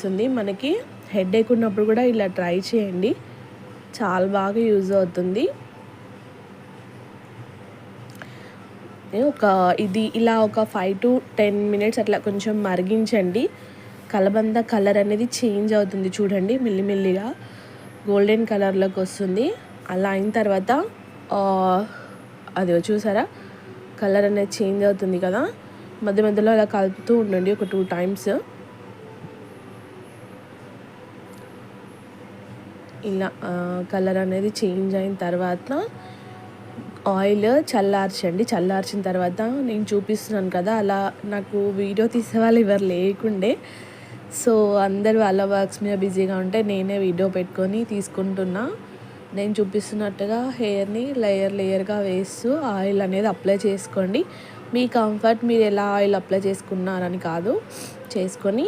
ఉంది. మనకి హెడేక్ ఉన్నప్పుడు కూడా ఇలా ట్రై చేయండి, చాలా బాగా యూజ్ అవుతుంది. ఇది ఇలా ఒక 5 to 10 మినిట్స్ అట్లా కొంచెం మరిగించండి. కలబంద కలర్ అనేది చేంజ్ అవుతుంది చూడండి, మెల్లిమెల్లిగా గోల్డెన్ కలర్లోకి వస్తుంది. అలా అయిన తర్వాత అది చూసారా, కలర్ అనేది చేంజ్ అవుతుంది కదా. మధ్య మధ్యలో అలా కలుపుతూ ఉండండి ఒక 2 times. ఇలా కలర్ అనేది చేంజ్ అయిన తర్వాత ఆయిల్ చల్లార్చిన తర్వాత నేను చూపిస్తున్నాను కదా, అలా నాకు వీడియో తీసేవాళ్ళు ఎవరు లేకుండే, సో అందరూ వాళ్ళ వర్క్స్ మీద బిజీగా ఉంటే నేనే వీడియో పెట్టుకొని తీసుకుంటున్నా. నేను చూపిస్తున్నట్టుగా హెయిర్ని లేయర్గా వేస్తూ ఆయిల్ అనేది అప్లై చేసుకోండి. మీ కంఫర్ట్, మీరు ఎలా ఆయిల్ అప్లై చేసుకున్నారని కాదు, చేసుకొని